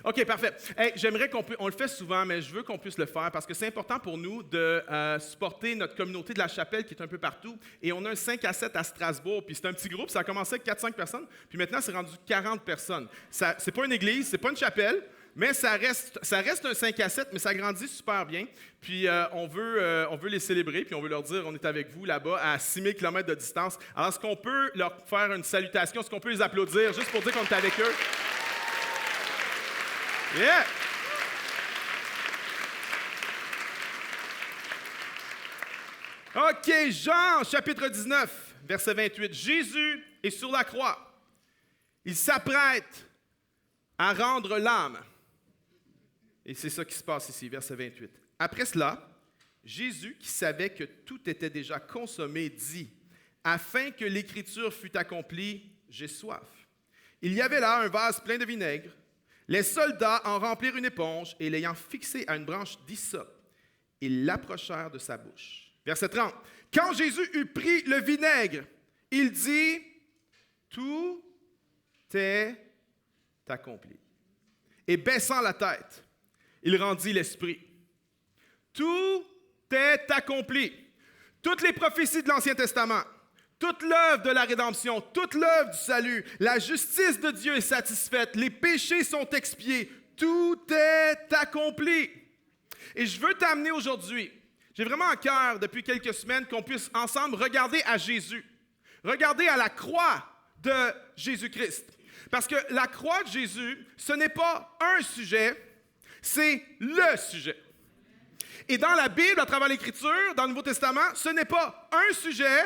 OK, parfait. Hey, j'aimerais on le fait souvent, mais je veux qu'on puisse le faire parce que c'est important pour nous de supporter notre communauté de la chapelle qui est un peu partout. Et on a un 5 à 7 à Strasbourg, puis c'est un petit groupe, ça a commencé avec 4-5 personnes, puis maintenant c'est rendu 40 personnes. C'est pas une église, c'est pas une chapelle, mais ça reste un 5 à 7, mais ça grandit super bien. Puis on veut les célébrer, puis on veut leur dire on est avec vous là-bas à 6000 km de distance. Alors, est-ce qu'on peut leur faire une salutation? Est-ce qu'on peut les applaudir juste pour dire qu'on est avec eux? Yeah! OK, Jean, chapitre 19, verset 28. Jésus est sur la croix. Il s'apprête à rendre l'âme. Et c'est ça qui se passe ici, verset 28. Après cela, Jésus, qui savait que tout était déjà consommé, dit, « Afin que l'Écriture fût accomplie, j'ai soif. » Il y avait là un vase plein de vinaigre. Les soldats en remplirent une éponge et l'ayant fixée à une branche d'hysope, ils l'approchèrent de sa bouche. Verset 30. Quand Jésus eut pris le vinaigre, il dit, « Tout est accompli. » Et baissant la tête, il rendit l'esprit. Tout est accompli. Toutes les prophéties de l'Ancien Testament, toute l'œuvre de la rédemption, toute l'œuvre du salut, la justice de Dieu est satisfaite, les péchés sont expiés, tout est accompli. Et je veux t'amener aujourd'hui, j'ai vraiment à cœur depuis quelques semaines qu'on puisse ensemble regarder à Jésus, regarder à la croix de Jésus-Christ. Parce que la croix de Jésus, ce n'est pas un sujet, c'est le sujet. Et dans la Bible, à travers l'Écriture, dans le Nouveau Testament, ce n'est pas un sujet,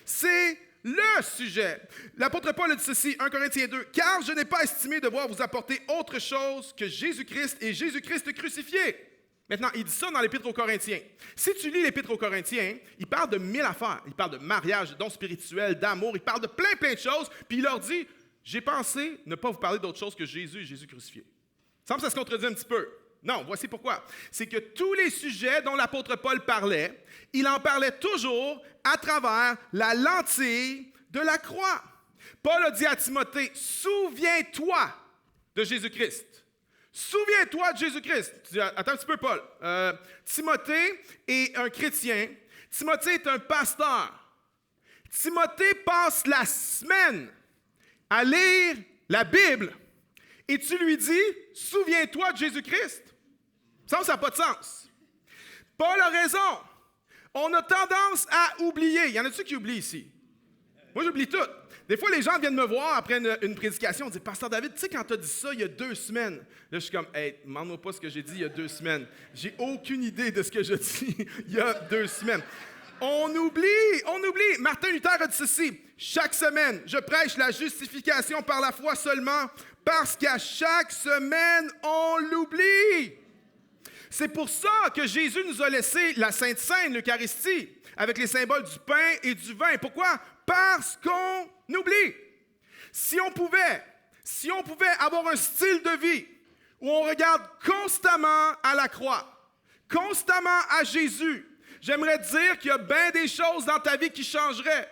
c'est le sujet. L'apôtre Paul a dit ceci, 1 Corinthiens 2, « Car je n'ai pas estimé devoir vous apporter autre chose que Jésus-Christ et Jésus-Christ crucifié. » Maintenant, il dit ça dans l'Épître aux Corinthiens. Si tu lis l'Épître aux Corinthiens, il parle de 1000 affaires. Il parle de mariage, de dons spirituels, d'amour, il parle de plein de choses, puis il leur dit, « J'ai pensé ne pas vous parler d'autre chose que Jésus et Jésus crucifié. » Ça semble que ça se contredit un petit peu. Non, voici pourquoi. C'est que tous les sujets dont l'apôtre Paul parlait, il en parlait toujours à travers la lentille de la croix. Paul a dit à Timothée, « Souviens-toi de Jésus-Christ. » Souviens-toi de Jésus-Christ. Tu dis, attends un petit peu, Paul. Timothée est un chrétien. Timothée est un pasteur. Timothée passe la semaine à lire la Bible. Et tu lui dis, souviens-toi de Jésus-Christ. Ça n'a pas de sens. Paul a raison. On a tendance à oublier. Y en a-tu qui oublient ici? Moi, j'oublie tout. Des fois, les gens viennent me voir après une prédication. Ils disent, Pasteur David, tu sais, quand tu as dit ça il y a 2 semaines. Là, je suis comme, hey, demande-moi pas ce que j'ai dit il y a 2 semaines. J'ai aucune idée de ce que je dis il y a 2 semaines. On oublie. Martin Luther a dit ceci. Chaque semaine, je prêche la justification par la foi seulement parce qu'à chaque semaine, on l'oublie. C'est pour ça que Jésus nous a laissé la Sainte Seine, l'Eucharistie, avec les symboles du pain et du vin. Pourquoi? Parce qu'on oublie. Si on pouvait avoir un style de vie où on regarde constamment à la croix, constamment à Jésus, j'aimerais dire qu'il y a bien des choses dans ta vie qui changeraient.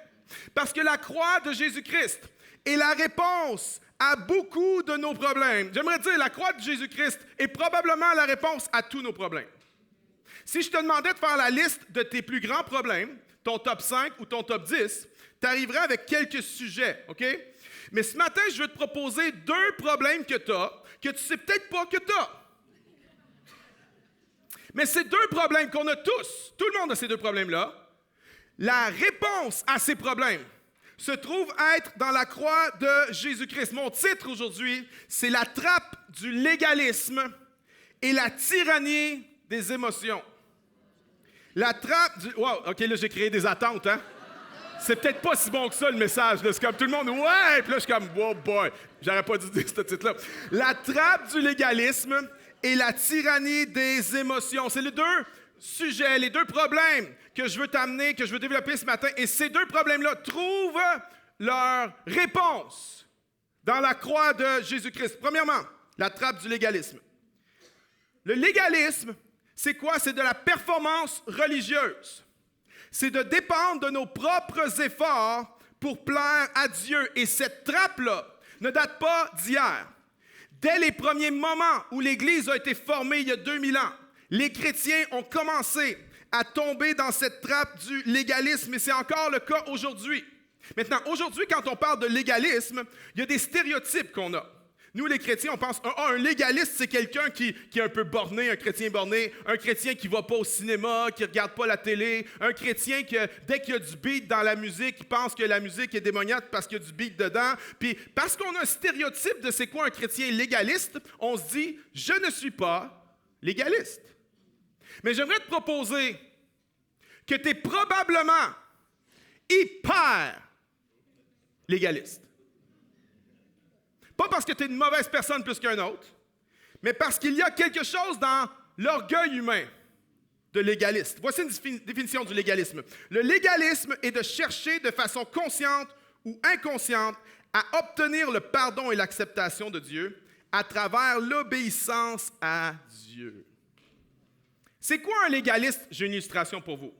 Parce que la croix de Jésus-Christ est la réponse à beaucoup de nos problèmes. J'aimerais dire, la croix de Jésus-Christ est probablement la réponse à tous nos problèmes. Si je te demandais de faire la liste de tes plus grands problèmes, ton top 5 ou ton top 10, tu arriverais avec quelques sujets, OK? Mais ce matin, je vais te proposer 2 problèmes que tu as, que tu ne sais peut-être pas que tu as. Mais ces 2 problèmes qu'on a tous, tout le monde a ces 2 problèmes-là, la réponse à ces problèmes se trouve être dans la croix de Jésus-Christ. Mon titre aujourd'hui, c'est la trappe du légalisme et la tyrannie des émotions. La trappe du... Wow, OK, là, j'ai créé des attentes, hein? C'est peut-être pas si bon que ça, le message. Là. C'est comme tout le monde, ouais! Puis là, je suis comme, wow, boy, j'aurais pas dû dire ce titre-là. La trappe du légalisme et la tyrannie des émotions. C'est les 2 sujets, les 2 problèmes que je veux t'amener, que je veux développer ce matin. Et ces 2 problèmes-là trouvent leur réponse dans la croix de Jésus-Christ. Premièrement, la trappe du légalisme. Le légalisme, c'est quoi? C'est de la performance religieuse. C'est de dépendre de nos propres efforts pour plaire à Dieu. Et cette trappe-là ne date pas d'hier. Dès les premiers moments où l'Église a été formée il y a 2000 ans, les chrétiens ont commencé à tomber dans cette trappe du légalisme et c'est encore le cas aujourd'hui. Maintenant, aujourd'hui, quand on parle de légalisme, il y a des stéréotypes qu'on a. Nous, les chrétiens, on pense un légaliste, c'est quelqu'un qui est un peu borné, un chrétien borné, un chrétien qui ne va pas au cinéma, qui ne regarde pas la télé, un chrétien qui, dès qu'il y a du beat dans la musique, il pense que la musique est démoniaque parce qu'il y a du beat dedans. Puis, parce qu'on a un stéréotype de c'est quoi un chrétien légaliste, on se dit « je ne suis pas légaliste ». Mais j'aimerais te proposer que tu es probablement hyper légaliste. Pas parce que tu es une mauvaise personne plus qu'un autre, mais parce qu'il y a quelque chose dans l'orgueil humain de légaliste. Voici une définition du légalisme. Le légalisme est de chercher de façon consciente ou inconsciente à obtenir le pardon et l'acceptation de Dieu à travers l'obéissance à Dieu. C'est quoi un légaliste? J'ai une illustration pour vous.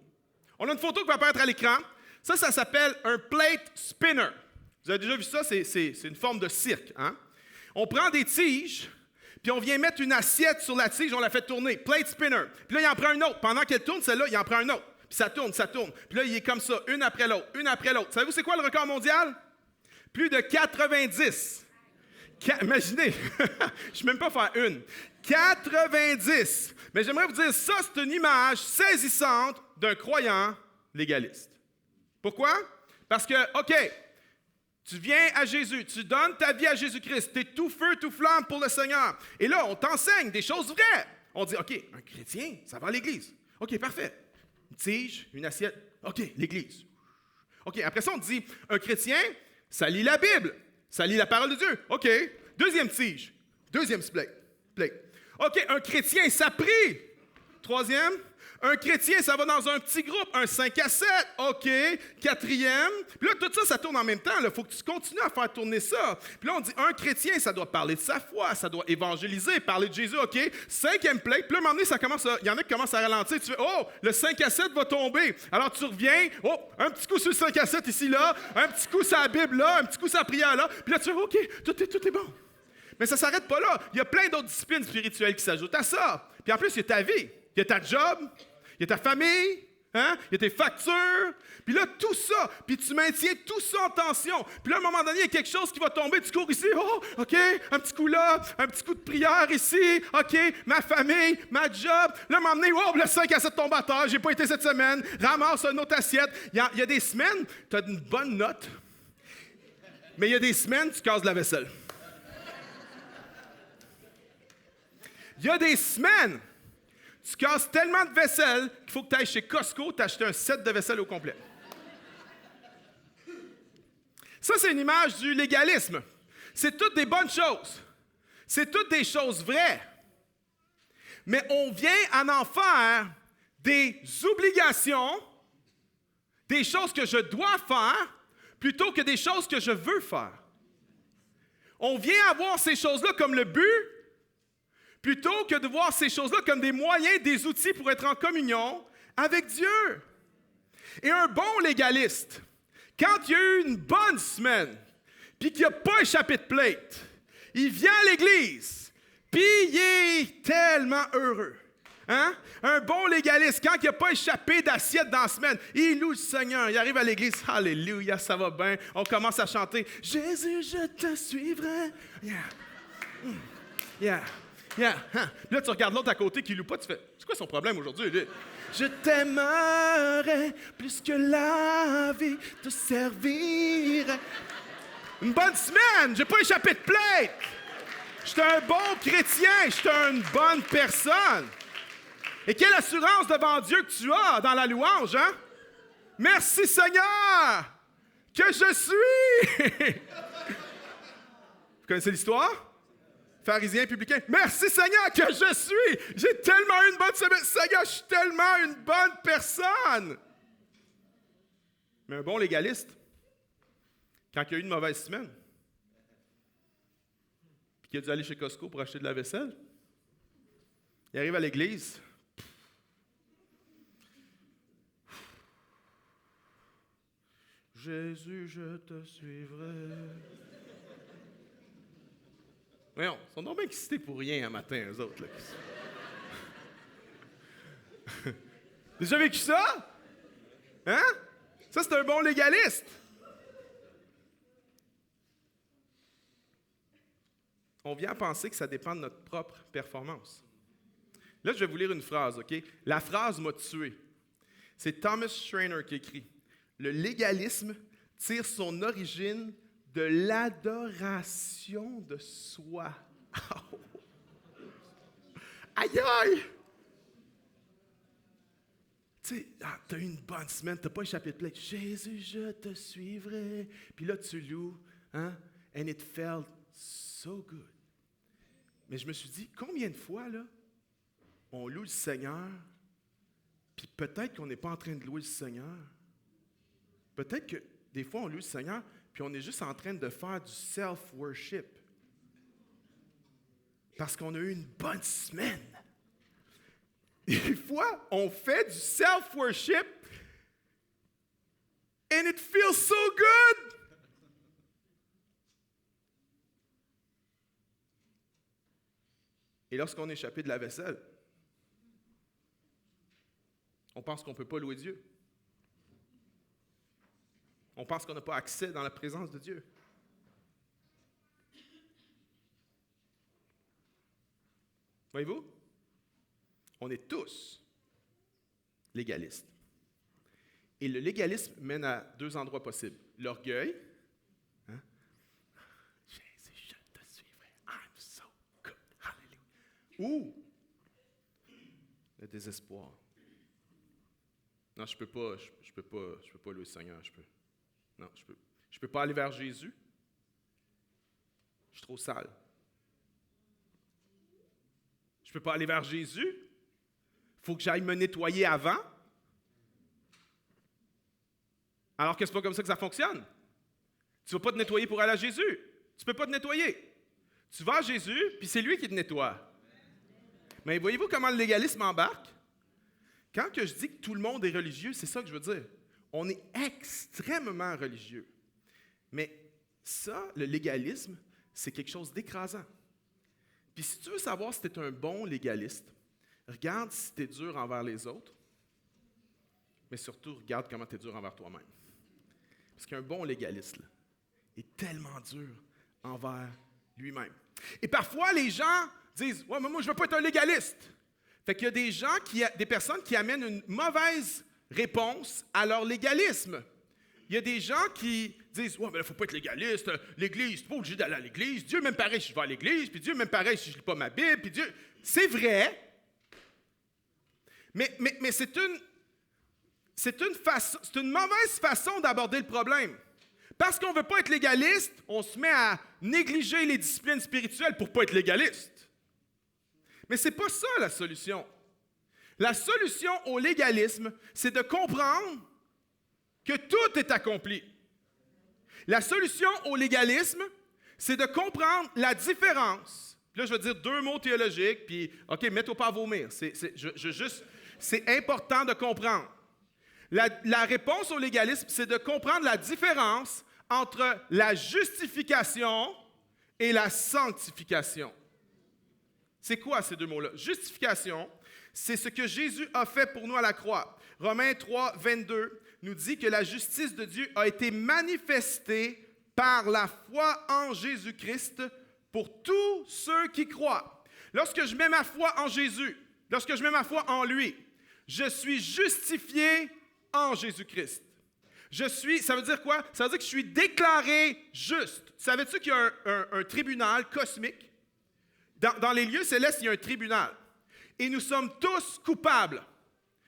On a une photo qui va apparaître à l'écran. Ça s'appelle un plate spinner. Vous avez déjà vu ça? C'est une forme de cirque. Hein? On prend des tiges, puis on vient mettre une assiette sur la tige, on la fait tourner. Plate spinner. Puis là, il en prend une autre. Pendant qu'elle tourne, celle-là, il en prend une autre. Puis ça tourne, ça tourne. Puis là, il est comme ça, une après l'autre, une après l'autre. Savez-vous c'est quoi le record mondial? Plus de 90. Imaginez, je ne sais même pas faire une. 90. Mais j'aimerais vous dire, ça, c'est une image saisissante d'un croyant légaliste. Pourquoi? Parce que, OK, tu viens à Jésus, tu donnes ta vie à Jésus-Christ, tu es tout feu, tout flamme pour le Seigneur. Et là, on t'enseigne des choses vraies. On dit, OK, un chrétien, ça va à l'Église. OK, parfait. Une tige, une assiette. OK, l'Église. OK, après ça, on dit, un chrétien, ça lit la Bible, ça lit la parole de Dieu. OK, deuxième tige, deuxième plate. OK, un chrétien, ça prie. Troisième, un chrétien, ça va dans un petit groupe, un 5 à 7. OK, quatrième. Puis là, tout ça, ça tourne en même temps. Il faut que tu continues à faire tourner ça. Puis là, on dit, un chrétien, ça doit parler de sa foi, ça doit évangéliser, parler de Jésus. OK, cinquième plate. Puis là, à un moment donné, il y en a qui commencent à ralentir. Tu fais, oh, le 5 à 7 va tomber. Alors, tu reviens. Oh, un petit coup sur le 5 à 7 ici, là. Un petit coup sur la Bible, là. Un petit coup sur la prière, là. Puis là, tu fais, OK, tout est bon. Mais ça ne s'arrête pas là. Il y a plein d'autres disciplines spirituelles qui s'ajoutent à ça. Puis en plus, il y a ta vie. Il y a ta job. Il y a ta famille. Hein? Il y a tes factures. Puis là, tout ça. Puis tu maintiens tout ça en tension. Puis là, à un moment donné, il y a quelque chose qui va tomber. Tu cours ici. Oh, OK. Un petit coup là. Un petit coup de prière ici. OK. Ma famille. Ma job. Là, à un moment donné, oh, le 5 à 7 tombe à terre. J'ai pas été cette semaine. Ramasse une autre assiette. Il y a des semaines, tu as une bonne note. Mais il y a des semaines, tu casses de la vaisselle. Il y a des semaines, tu casses tellement de vaisselle qu'il faut que tu ailles chez Costco t'acheter un set de vaisselle au complet. Ça, c'est une image du légalisme. C'est toutes des bonnes choses. C'est toutes des choses vraies. Mais on vient en faire des obligations, des choses que je dois faire, plutôt que des choses que je veux faire. On vient avoir ces choses-là comme le but, plutôt que de voir ces choses-là comme des moyens, des outils pour être en communion avec Dieu. Et un bon légaliste, quand il y a eu une bonne semaine, puis qu'il n'a pas échappé de plate, il vient à l'église, puis il est tellement heureux. Hein? Un bon légaliste, quand il n'a pas échappé d'assiette dans la semaine, il loue le Seigneur, il arrive à l'église, alléluia, ça va bien, on commence à chanter, Jésus, je te suivrai. Yeah. Yeah. Hein. Là, tu regardes l'autre à côté qui ne loue pas, tu fais, c'est quoi son problème aujourd'hui? Lui? Je t'aimerai plus que la vie te servirait. Une bonne semaine, j'ai pas échappé de plate. J'étais un bon chrétien, j'étais une bonne personne. Et quelle assurance devant Dieu que tu as dans la louange, hein? Merci Seigneur que je suis. Vous connaissez l'histoire? Pharisiens, publicains, merci Seigneur que je suis. J'ai tellement eu une bonne semaine. Seigneur, je suis tellement une bonne personne. Mais un bon légaliste, quand il y a eu une mauvaise semaine, puis qu'il a dû aller chez Costco pour acheter de la vaisselle, il arrive à l'église. Jésus, je te suivrai. Voyons, ils sont donc bien excités pour rien un matin, eux autres. Là. Déjà vécu ça? Hein? Ça, c'est un bon légaliste. On vient à penser que ça dépend de notre propre performance. Là, je vais vous lire une phrase, OK? La phrase m'a tué. C'est Thomas Schreiner qui écrit « Le légalisme tire son origine de l'adoration de soi. » Aïe aïe! Tu sais, t'as eu une bonne semaine, t'as pas échappé de plainte. Jésus, je te suivrai. Puis là, tu loues, hein? And it felt so good. Mais je me suis dit, combien de fois, là, on loue le Seigneur, puis peut-être qu'on n'est pas en train de louer le Seigneur. Peut-être que des fois, on loue le Seigneur, puis on est juste en train de faire du self-worship. Parce qu'on a eu une bonne semaine. Des fois, on fait du self-worship and it feels so good. Et lorsqu'on est échappé de la vaisselle, on pense qu'on ne peut pas louer Dieu. On pense qu'on n'a pas accès dans la présence de Dieu. Voyez-vous? On est tous légalistes. Et le légalisme mène à deux endroits possibles. L'orgueil. Hein? Jésus, je te suivrai. I'm so good. Hallelujah. Ou le désespoir. Non, je peux pas louer le Seigneur. Je peux pas aller vers Jésus. Je suis trop sale. Je peux pas aller vers Jésus. Il faut que j'aille me nettoyer avant. Alors que c'est pas comme ça que ça fonctionne. Tu ne vas pas te nettoyer pour aller à Jésus. Tu ne peux pas te nettoyer. Tu vas à Jésus, puis c'est lui qui te nettoie. Mais voyez-vous comment le légalisme embarque? Quand que je dis que tout le monde est religieux, c'est ça que je veux dire. On est extrêmement religieux. Mais ça, le légalisme, c'est quelque chose d'écrasant. Puis si tu veux savoir si tu es un bon légaliste, regarde si tu es dur envers les autres, mais surtout, regarde comment tu es dur envers toi-même. Parce qu'un bon légaliste là, est tellement dur envers lui-même. Et parfois, les gens disent « Ouais, mais moi, je ne veux pas être un légaliste. » Fait qu'il y a des personnes qui amènent une mauvaise réponse à leur légalisme. Il y a des gens qui disent « Ouais, mais il ne faut pas être légaliste. L'Église, tu n'es pas obligé d'aller à l'Église. Dieu m'aime pareil si je vais à l'Église. Puis Dieu m'aime pareil si je ne lis pas ma Bible. Puis Dieu... » C'est vrai. Mais c'est une mauvaise façon d'aborder le problème. Parce qu'on ne veut pas être légaliste, on se met à négliger les disciplines spirituelles pour ne pas être légaliste. Mais ce n'est pas ça la solution. La solution au légalisme, c'est de comprendre que tout est accompli. La solution au légalisme, c'est de comprendre la différence. Là, je vais dire deux mots théologiques, puis, OK, mets-toi pas à vomir. C'est important de comprendre. La réponse au légalisme, c'est de comprendre la différence entre la justification et la sanctification. C'est quoi ces deux mots-là? Justification, c'est ce que Jésus a fait pour nous à la croix. Romains 3, 22 nous dit que la justice de Dieu a été manifestée par la foi en Jésus-Christ pour tous ceux qui croient. Lorsque je mets ma foi en Jésus, lorsque je mets ma foi en lui, je suis justifié en Jésus-Christ. Ça veut dire quoi? Ça veut dire que je suis déclaré juste. Savais-tu qu'il y a un tribunal cosmique? Dans les lieux célestes, il y a un tribunal. Et nous sommes tous coupables.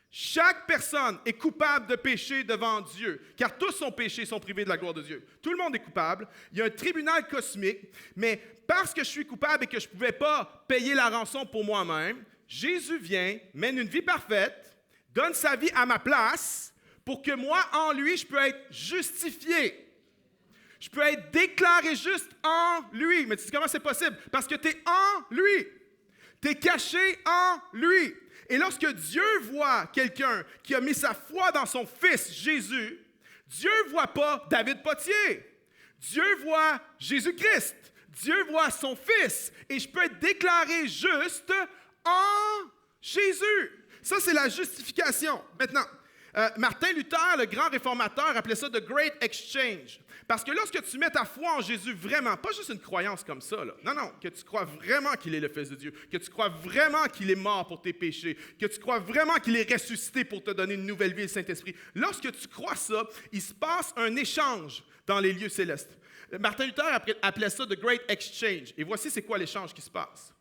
Chaque personne est coupable de péché devant Dieu, car tous sont péchés, sont privés de la gloire de Dieu. Tout le monde est coupable. Il y a un tribunal cosmique, mais parce que je suis coupable et que je ne pouvais pas payer la rançon pour moi-même, Jésus vient, mène une vie parfaite, donne sa vie à ma place pour que moi, en lui, je peux être justifié. Je peux être déclaré juste en lui. Mais tu sais comment c'est possible? Parce que tu es en lui. Tu es caché en lui. Et lorsque Dieu voit quelqu'un qui a mis sa foi dans son Fils Jésus, Dieu ne voit pas David Potier. Dieu voit Jésus-Christ. Dieu voit son Fils et je peux être déclaré juste en Jésus. Ça, c'est la justification. Maintenant, Martin Luther, le grand réformateur, appelait ça « the great exchange ». Parce que lorsque tu mets ta foi en Jésus vraiment, pas juste une croyance comme ça, là, non, que tu crois vraiment qu'il est le Fils de Dieu, que tu crois vraiment qu'il est mort pour tes péchés, que tu crois vraiment qu'il est ressuscité pour te donner une nouvelle vie, le Saint-Esprit. Lorsque tu crois ça, il se passe un échange dans les lieux célestes. Martin Luther appelait ça « the great exchange ». Et voici c'est quoi l'échange qui se passe.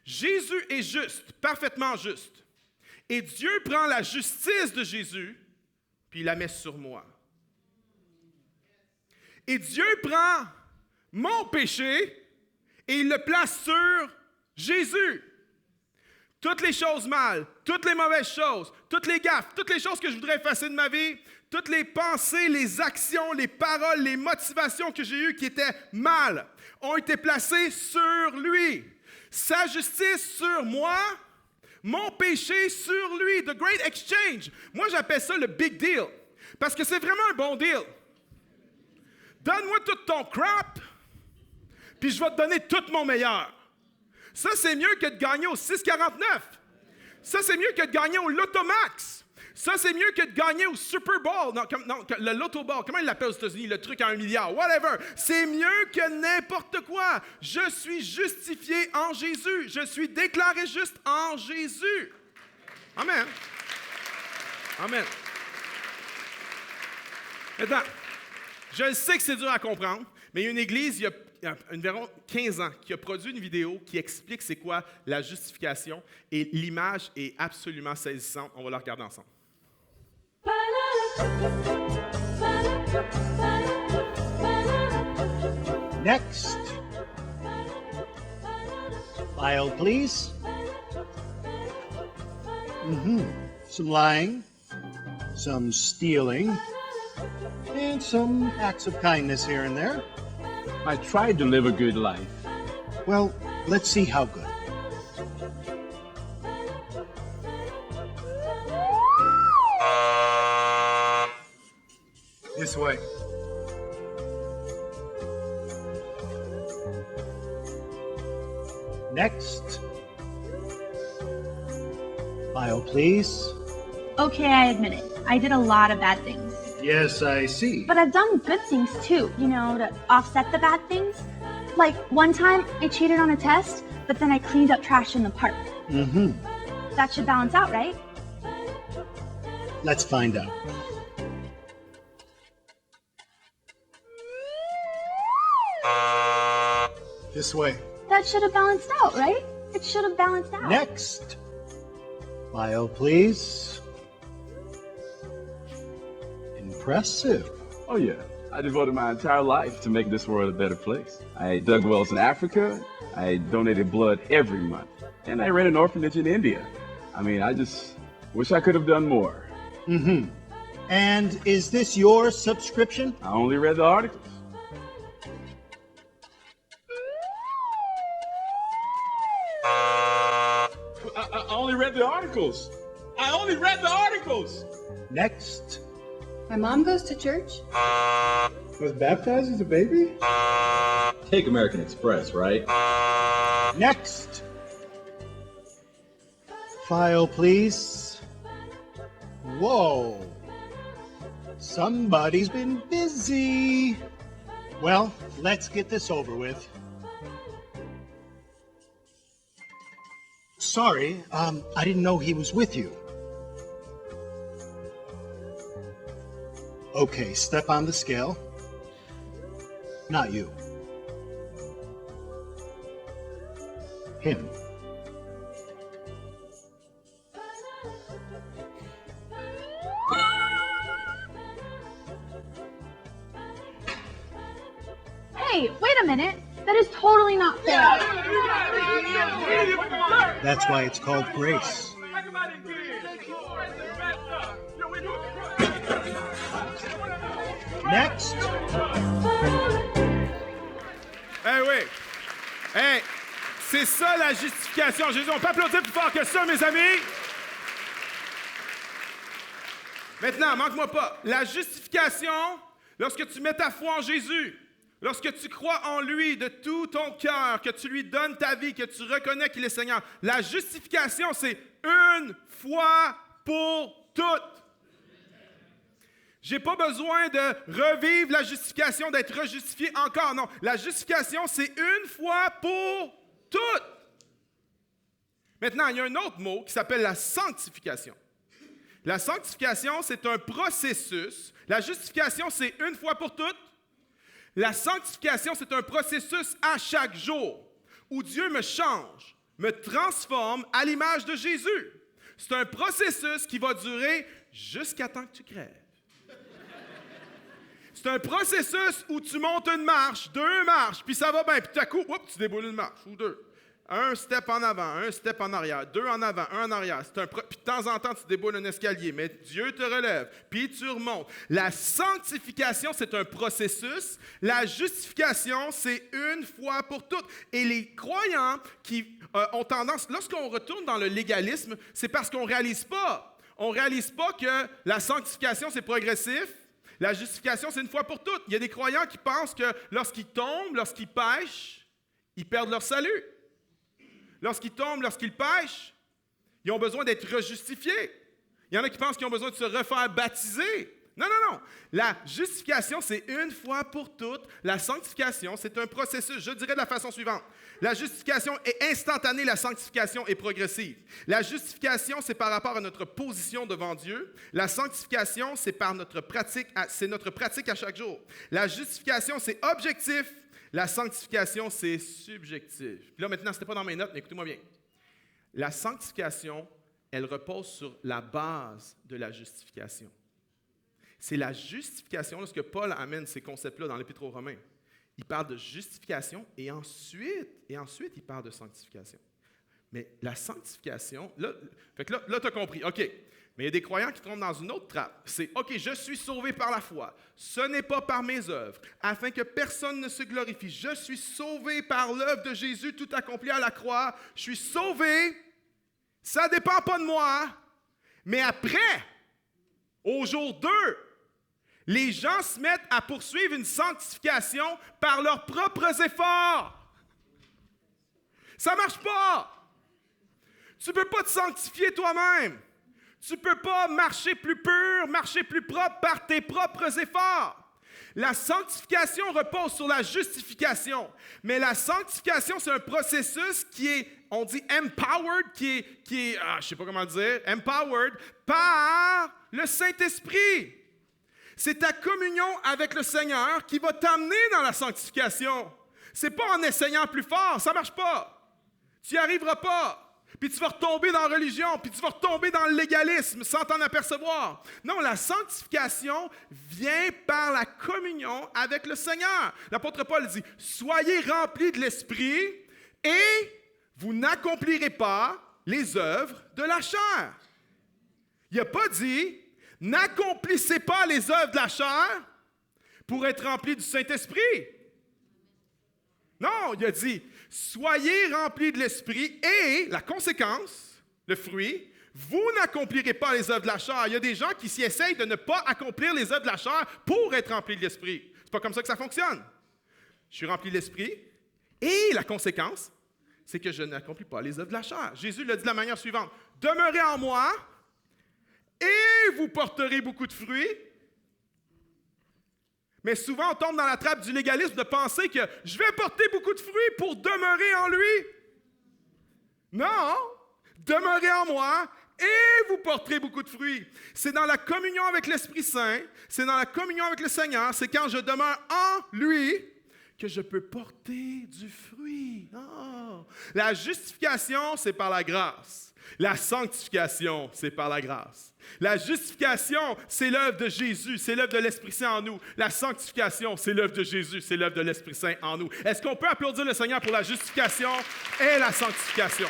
Jésus est juste, parfaitement juste. Et Dieu prend la justice de Jésus, puis il la met sur moi. Et Dieu prend mon péché et il le place sur Jésus. Toutes les choses mal, toutes les mauvaises choses, toutes les gaffes, toutes les choses que je voudrais effacer de ma vie, toutes les pensées, les actions, les paroles, les motivations que j'ai eues qui étaient mal, ont été placées sur lui. Sa justice sur moi, mon péché sur lui. The great exchange. Moi, j'appelle ça le big deal. Parce que c'est vraiment un bon deal. Donne-moi tout ton crap, puis je vais te donner tout mon meilleur. Ça, c'est mieux que de gagner au 6,49. Ça, c'est mieux que de gagner au Lotomax. Ça, c'est mieux que de gagner au Super Bowl. Non, le Lotto Ball. Comment ils l'appellent aux États-Unis? Le truc à 1 milliard. Whatever. C'est mieux que n'importe quoi. Je suis justifié en Jésus. Je suis déclaré juste en Jésus. Amen. Amen. Maintenant, je sais que c'est dur à comprendre, mais il y a une église, il y a environ 15 ans, qui a produit une vidéo qui explique c'est quoi la justification et l'image est absolument saisissante. On va la regarder ensemble. Next. File, please. Some lying, some stealing, and some acts of kindness here and there. I tried to live a good life. Well, let's see how good. This way. Next. File, please. Okay, I admit it. I did a lot of bad things. Yes, I see. But I've done good things too, to offset the bad things. Like one time I cheated on a test, but then I cleaned up trash in the park. That should balance out, right? Let's find out. This way. That should have balanced out, right? It should have balanced out. Next. File, please. Impressive. Oh, yeah. I devoted my entire life to make this world a better place. I dug wells in Africa. I donated blood every month. And I ran an orphanage in India. I just wish I could have done more. And is this your subscription? I only read the articles. I only read the articles. I only read the articles. Next. My mom goes to church. Was baptized as a baby? Take American Express, right? Next. File, please. Whoa. Somebody's been busy. Well, let's get this over with. Sorry, I didn't know he was with you. Okay, step on the scale. Not you. Him. Hey, wait a minute. That is totally not fair. That's why it's called grace. Next. Eh oui. Hey, c'est ça la justification. Jésus, on peut applaudir plus fort que ça, mes amis. Maintenant, manque-moi pas. La justification, lorsque tu mets ta foi en Jésus, lorsque tu crois en lui de tout ton cœur, que tu lui donnes ta vie, que tu reconnais qu'il est Seigneur, la justification, c'est une fois pour toutes. J'ai pas besoin de revivre la justification, d'être rejustifié encore. Non, la justification, c'est une fois pour toutes. Maintenant, il y a un autre mot qui s'appelle la sanctification. La sanctification, c'est un processus. La justification, c'est une fois pour toutes. La sanctification, c'est un processus à chaque jour où Dieu me change, me transforme à l'image de Jésus. C'est un processus qui va durer jusqu'à temps que tu crèves. C'est un processus où tu montes une marche, 2 marches, puis ça va bien, puis tout à coup, tu déboules une marche, ou 2. Un step en avant, un step en arrière, 2 en avant, 1 en arrière. Puis de temps en temps, tu déboules un escalier, mais Dieu te relève, puis tu remontes. La sanctification, c'est un processus. La justification, c'est une fois pour toutes. Et les croyants qui ont tendance, lorsqu'on retourne dans le légalisme, c'est parce qu'on ne réalise pas. On ne réalise pas que la sanctification, c'est progressif. La justification, c'est une fois pour toutes. Il y a des croyants qui pensent que lorsqu'ils tombent, lorsqu'ils pêchent, ils perdent leur salut. Lorsqu'ils tombent, lorsqu'ils pêchent, ils ont besoin d'être rejustifiés. Il y en a qui pensent qu'ils ont besoin de se refaire baptiser. Non, non, non. La justification, c'est une fois pour toutes. La sanctification, c'est un processus. Je dirais de la façon suivante. La justification est instantanée, la sanctification est progressive. La justification, c'est par rapport à notre position devant Dieu. La sanctification, c'est par notre pratique, c'est notre pratique à chaque jour. La justification, c'est objectif. La sanctification, c'est subjectif. Puis là, maintenant, ce n'était pas dans mes notes, mais écoutez-moi bien. La sanctification, elle repose sur la base de la justification. C'est la justification, lorsque Paul amène ces concepts-là dans l'Épître aux Romains. Il parle de justification et ensuite, il parle de sanctification. Mais la sanctification, là tu as compris, OK. Mais il y a des croyants qui tombent dans une autre trappe. C'est, OK, je suis sauvé par la foi. Ce n'est pas par mes œuvres, afin que personne ne se glorifie. Je suis sauvé par l'œuvre de Jésus, tout accompli à la croix. Je suis sauvé. Ça ne dépend pas de moi. Mais après, au jour 2, les gens se mettent à poursuivre une sanctification par leurs propres efforts. Ça ne marche pas. Tu ne peux pas te sanctifier toi-même. Tu ne peux pas marcher plus pur, marcher plus propre par tes propres efforts. La sanctification repose sur la justification. Mais la sanctification, c'est un processus qui est, on dit empowered, qui est je ne sais pas comment dire, empowered par le Saint-Esprit. C'est ta communion avec le Seigneur qui va t'amener dans la sanctification. Ce n'est pas en essayant plus fort, ça ne marche pas. Tu n'y arriveras pas. Puis tu vas retomber dans la religion, puis tu vas retomber dans le légalisme sans t'en apercevoir. Non, la sanctification vient par la communion avec le Seigneur. L'apôtre Paul dit, « Soyez remplis de l'Esprit et vous n'accomplirez pas les œuvres de la chair. » Il n'a pas dit, « N'accomplissez pas les œuvres de la chair pour être remplis du Saint-Esprit. » Non, il a dit, « Soyez remplis de l'Esprit et, la conséquence, le fruit, vous n'accomplirez pas les œuvres de la chair. » Il y a des gens qui s'y essayent de ne pas accomplir les œuvres de la chair pour être remplis de l'Esprit. C'est pas comme ça que ça fonctionne. Je suis rempli de l'Esprit et la conséquence, c'est que je n'accomplis pas les œuvres de la chair. Jésus l'a dit de la manière suivante, « Demeurez en moi et vous porterez beaucoup de fruits. » Mais souvent, on tombe dans la trappe du légalisme de penser que je vais porter beaucoup de fruits pour demeurer en lui. Non, demeurez en moi et vous porterez beaucoup de fruits. C'est dans la communion avec l'Esprit Saint, c'est dans la communion avec le Seigneur, c'est quand je demeure en lui que je peux porter du fruit. Oh. La justification, c'est par la grâce. La sanctification, c'est par la grâce. La justification, c'est l'œuvre de Jésus, c'est l'œuvre de l'Esprit Saint en nous. La sanctification, c'est l'œuvre de Jésus, c'est l'œuvre de l'Esprit Saint en nous. Est-ce qu'on peut applaudir le Seigneur pour la justification et la sanctification?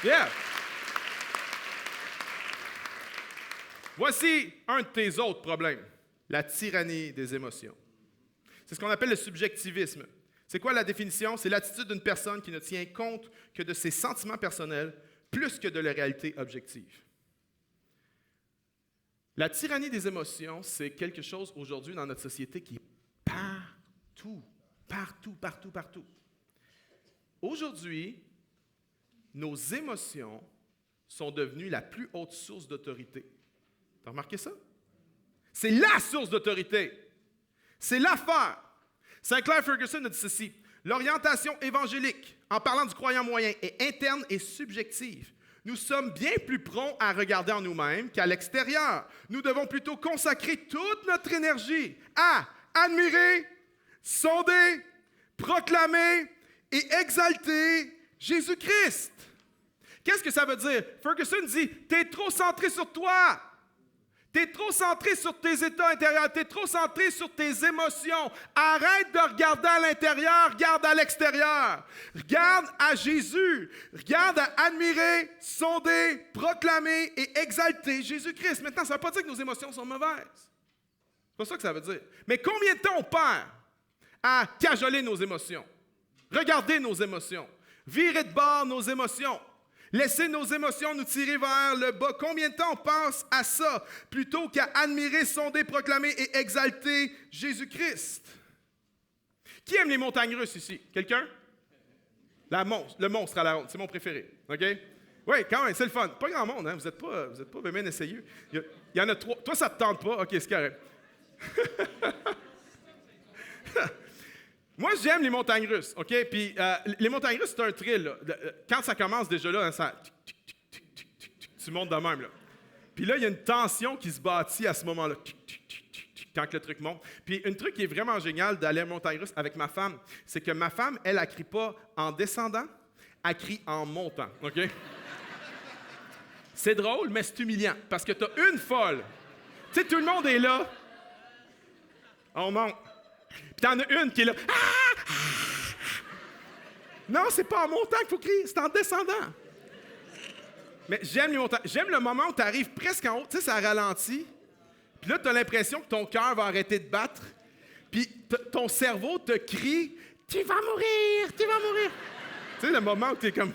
Yeah! Voici un de tes autres problèmes, la tyrannie des émotions. C'est ce qu'on appelle le subjectivisme. C'est quoi la définition? C'est l'attitude d'une personne qui ne tient compte que de ses sentiments personnels plus que de la réalité objective. La tyrannie des émotions, c'est quelque chose aujourd'hui dans notre société qui est partout. Partout, partout, partout. Aujourd'hui, nos émotions sont devenues la plus haute source d'autorité. T'as remarqué ça? C'est la source d'autorité. C'est l'affaire. Sinclair Ferguson a dit ceci. L'orientation évangélique, en parlant du croyant moyen, est interne et subjective. Nous sommes bien plus prompts à regarder en nous-mêmes qu'à l'extérieur. Nous devons plutôt consacrer toute notre énergie à admirer, sonder, proclamer et exalter Jésus-Christ. Qu'est-ce que ça veut dire? Ferguson dit, t'es trop centré sur toi. T'es trop centré sur tes états intérieurs. T'es trop centré sur tes émotions. Arrête de regarder à l'intérieur, regarde à l'extérieur. Regarde à Jésus. Regarde à admirer, sonder, proclamer et exalter Jésus-Christ. Maintenant, ça ne veut pas dire que nos émotions sont mauvaises. C'est pas ça que ça veut dire. Mais combien de temps on perd à cajoler nos émotions? Regarder nos émotions. Virer de bord nos émotions. Laisser nos émotions nous tirer vers le bas. Combien de temps on pense à ça plutôt qu'à admirer, sonder, proclamer et exalter Jésus-Christ? Qui aime les montagnes russes ici? Quelqu'un? Le monstre à la ronde, c'est mon préféré. OK? Oui, quand même, c'est le fun. Pas grand monde, hein? Vous n'êtes pas bien essayeux. Il y en a 3. Toi, ça ne te tente pas? OK, c'est correct. Moi, j'aime les montagnes russes, OK? Puis les montagnes russes, c'est un thrill. Là. Quand ça commence déjà là, ça... Tu montes de même, là. Puis là, il y a une tension qui se bâtit à ce moment-là, quand le truc monte. Puis un truc qui est vraiment génial d'aller à montagne russe avec ma femme, c'est que ma femme, elle ne crie pas en descendant, elle crie en montant, OK? C'est drôle, mais c'est humiliant, parce que tu as une folle. Tu sais, tout le monde est là. On monte. Puis t'en as une qui est là. Ah! Non, c'est pas en montant qu'il faut crier, c'est en descendant. Mais j'aime les montagnes. J'aime le moment où tu arrives presque en haut, tu sais, ça ralentit. Puis là, tu as l'impression que ton cœur va arrêter de battre. Puis ton cerveau te crie « Tu vas mourir, tu vas mourir! » Tu sais, le moment où tu es comme...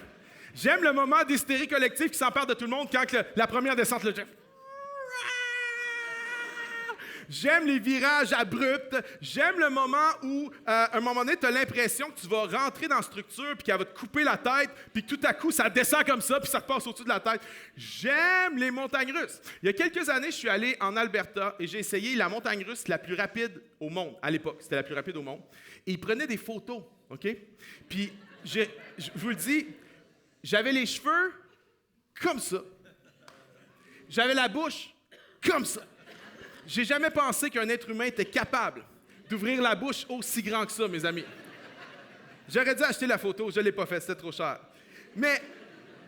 J'aime le moment d'hystérie collective qui s'empare de tout le monde quand la première descente, le J'aime les virages abrupts. J'aime le moment où, à un moment donné, tu as l'impression que tu vas rentrer dans la structure puis qu'elle va te couper la tête puis que tout à coup, ça descend comme ça puis ça te passe au-dessus de la tête. J'aime les montagnes russes. Il y a quelques années, je suis allé en Alberta et j'ai essayé la montagne russe la plus rapide au monde. À l'époque, c'était la plus rapide au monde. Et ils prenaient des photos, OK? Puis, je vous le dis, j'avais les cheveux comme ça. J'avais la bouche comme ça. J'ai jamais pensé qu'un être humain était capable d'ouvrir la bouche aussi grand que ça, mes amis. J'aurais dû acheter la photo, je ne l'ai pas fait, c'était trop cher. Mais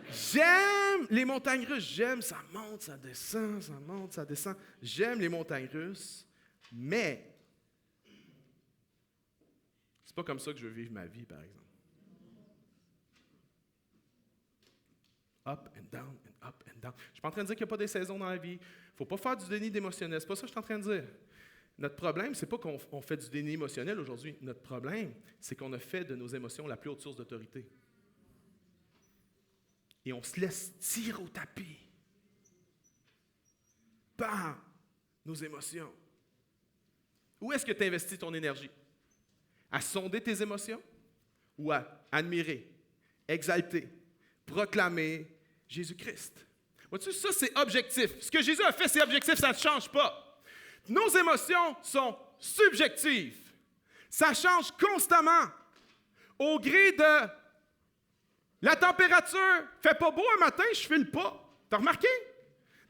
j'aime les montagnes russes, j'aime, ça monte, ça descend, ça monte, ça descend. J'aime les montagnes russes, mais c'est pas comme ça que je veux vivre ma vie, par exemple. Up and down and up and down. Je ne suis pas en train de dire qu'il n'y a pas des saisons dans la vie. Il ne faut pas faire du déni d'émotionnel. Ce n'est pas ça que je suis en train de dire. Notre problème, ce n'est pas qu'on fait du déni émotionnel aujourd'hui. Notre problème, c'est qu'on a fait de nos émotions la plus haute source d'autorité. Et on se laisse tirer au tapis par nos émotions. Où est-ce que tu investis ton énergie? À sonder tes émotions ou à admirer, exalter, proclamer Jésus-Christ? Vois-tu, ça, c'est objectif. Ce que Jésus a fait, c'est objectif, ça ne change pas. Nos émotions sont subjectives. Ça change constamment. Au gré de la température. Fait pas beau un matin, je file pas. T'as remarqué?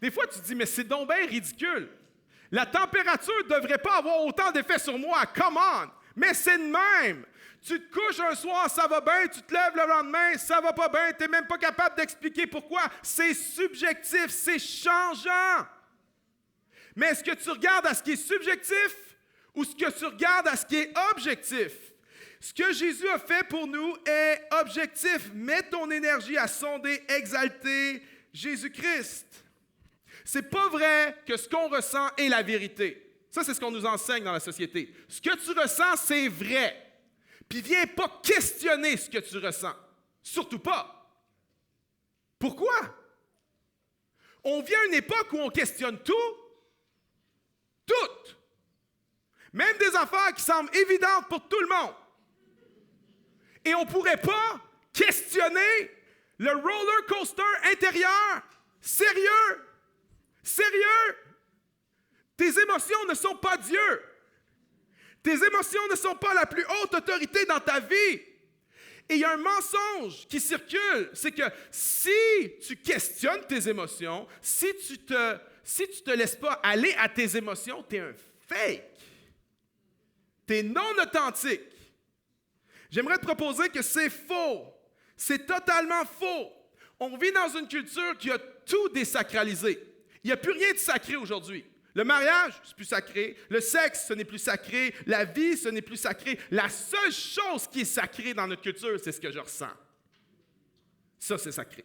Des fois, tu te dis, mais c'est donc bien ridicule. La température ne devrait pas avoir autant d'effet sur moi. Come on! Mais c'est de même. Tu te couches un soir, ça va bien, tu te lèves le lendemain, ça va pas bien, tu n'es même pas capable d'expliquer pourquoi. C'est subjectif, c'est changeant. Mais est-ce que tu regardes à ce qui est subjectif ou ce que tu regardes à ce qui est objectif? Ce que Jésus a fait pour nous est objectif. Mets ton énergie à sonder, exalter Jésus-Christ. C'est pas vrai que ce qu'on ressent est la vérité. Ça, c'est ce qu'on nous enseigne dans la société. Ce que tu ressens, c'est vrai. Puis viens pas questionner ce que tu ressens. Surtout pas. Pourquoi? On vient à une époque où on questionne tout. Tout. Même des affaires qui semblent évidentes pour tout le monde. Et on ne pourrait pas questionner le roller coaster intérieur. Sérieux? Sérieux? Tes émotions ne sont pas Dieu. Tes émotions ne sont pas la plus haute autorité dans ta vie. Et il y a un mensonge qui circule, c'est que si tu questionnes tes émotions, si tu te laisses pas aller à tes émotions, tu es un fake. Tu es non authentique. J'aimerais te proposer que c'est faux. C'est totalement faux. On vit dans une culture qui a tout désacralisé. Il n'y a plus rien de sacré aujourd'hui. Le mariage, c'est plus sacré. Le sexe, ce n'est plus sacré. La vie, ce n'est plus sacré. La seule chose qui est sacrée dans notre culture, c'est ce que je ressens. Ça, c'est sacré.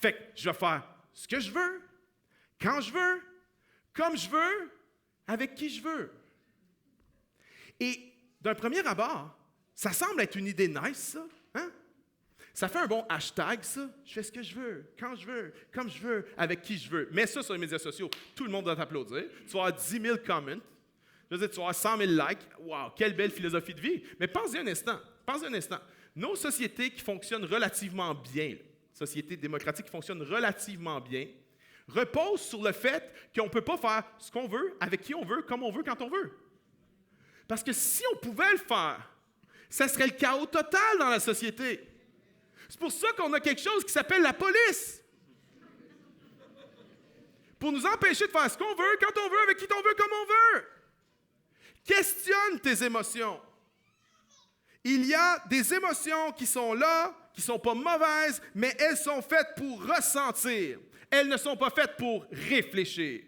Fait que je vais faire ce que je veux, quand je veux, comme je veux, avec qui je veux. Et d'un premier abord, ça semble être une idée nice, ça. Hein? Ça fait un bon hashtag, ça. Je fais ce que je veux, quand je veux, comme je veux, avec qui je veux. Mets ça sur les médias sociaux. Tout le monde va t'applaudir. Tu vas avoir 10 000 comments. Je veux dire, tu vas avoir 100 000 likes. Wow, quelle belle philosophie de vie. Mais pensez un instant. Pensez un instant. Nos sociétés qui fonctionnent relativement bien, sociétés démocratiques qui fonctionnent relativement bien, reposent sur le fait qu'on ne peut pas faire ce qu'on veut, avec qui on veut, comme on veut, quand on veut. Parce que si on pouvait le faire, ça serait le chaos total dans la société. C'est pour ça qu'on a quelque chose qui s'appelle la police. Pour nous empêcher de faire ce qu'on veut, quand on veut, avec qui on veut, comme on veut. Questionne tes émotions. Il y a des émotions qui sont là, qui ne sont pas mauvaises, mais elles sont faites pour ressentir. Elles ne sont pas faites pour réfléchir.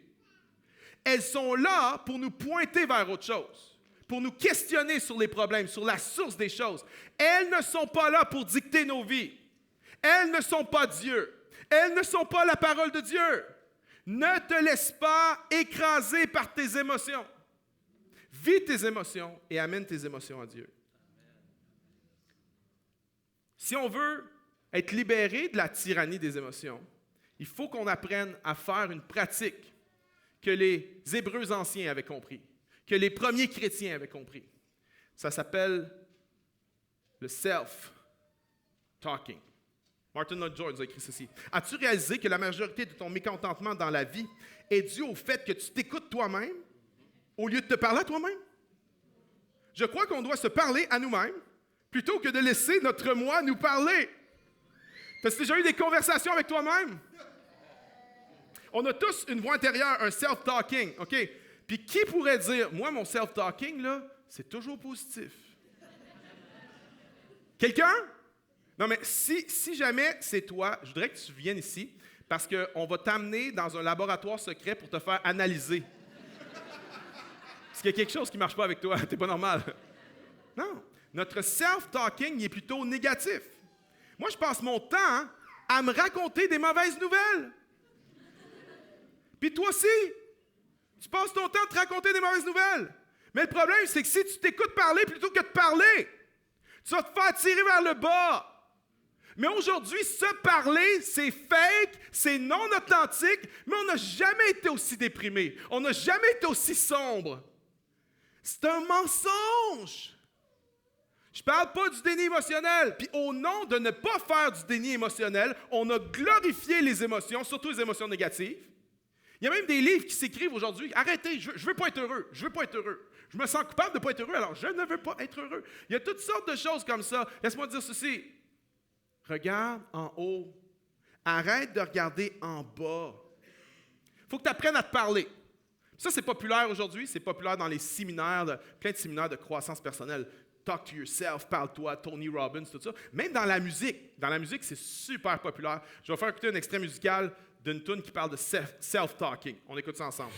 Elles sont là pour nous pointer vers autre chose, pour nous questionner sur les problèmes, sur la source des choses. Elles ne sont pas là pour dicter nos vies. Elles ne sont pas Dieu. Elles ne sont pas la parole de Dieu. Ne te laisse pas écraser par tes émotions. Vis tes émotions et amène tes émotions à Dieu. Si on veut être libéré de la tyrannie des émotions, il faut qu'on apprenne à faire une pratique que les Hébreux anciens avaient compris, que les premiers chrétiens avaient compris. Ça s'appelle le self-talking. Martin Lloyd-Jones a écrit ceci. As-tu réalisé que la majorité de ton mécontentement dans la vie est due au fait que tu t'écoutes toi-même au lieu de te parler à toi-même? Je crois qu'on doit se parler à nous-mêmes plutôt que de laisser notre moi nous parler. T'as-tu déjà eu des conversations avec toi-même? On a tous une voix intérieure, un self-talking, OK? Puis qui pourrait dire, moi, mon self-talking, là, c'est toujours positif? Quelqu'un? Non, mais si jamais c'est toi, je voudrais que tu viennes ici parce qu'on va t'amener dans un laboratoire secret pour te faire analyser. Parce qu'il y a quelque chose qui ne marche pas avec toi, t'es pas normal. Non, notre self-talking, il est plutôt négatif. Moi, je passe mon temps à me raconter des mauvaises nouvelles. Puis toi aussi, tu passes ton temps à te raconter des mauvaises nouvelles. Mais le problème, c'est que si tu t'écoutes parler plutôt que de parler, tu vas te faire tirer vers le bas. Mais aujourd'hui, se parler, c'est fake, c'est non authentique, mais on n'a jamais été aussi déprimé. On n'a jamais été aussi sombre. C'est un mensonge. Je ne parle pas du déni émotionnel. Puis au nom de ne pas faire du déni émotionnel, on a glorifié les émotions, surtout les émotions négatives. Il y a même des livres qui s'écrivent aujourd'hui. Arrêtez, je ne veux pas être heureux. Je veux pas être heureux. Je me sens coupable de ne pas être heureux, alors je ne veux pas être heureux. Il y a toutes sortes de choses comme ça. Laisse-moi dire ceci. Regarde en haut. Arrête de regarder en bas. Il faut que tu apprennes à te parler. Ça, c'est populaire aujourd'hui. C'est populaire dans les séminaires, plein de séminaires de croissance personnelle. Talk to yourself, parle-toi, Tony Robbins, tout ça. Même dans la musique. Dans la musique, c'est super populaire. Je vais faire écouter un extrait musical d'une tune qui parle de self-talking. On écoute ça ensemble.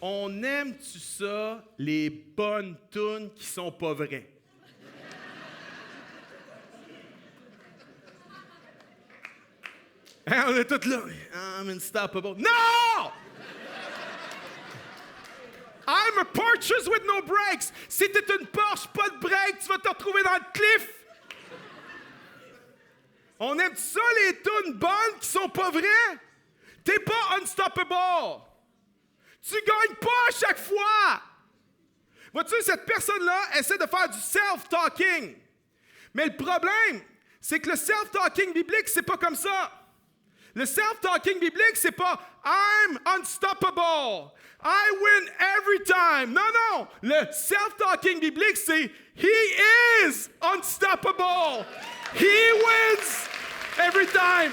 On aime aimes-tu ça, les bonnes tunes qui sont pas vraies? Hein, on est tous là. I'm unstoppable. No! I'm a Porsche with no brakes. Si t'es une Porsche, pas de break, tu vas te retrouver dans le cliff. On aime ça, les tunes bonnes qui sont pas vraies? T'es pas unstoppable. Tu gagnes pas à chaque fois. Vois-tu, cette personne-là essaie de faire du self-talking. Mais le problème, c'est que le self-talking biblique, c'est pas comme ça. Le self-talking biblique, c'est pas « I'm unstoppable. I win every time. » Non, non. Le self-talking biblique, c'est « He is unstoppable. He wins every time. »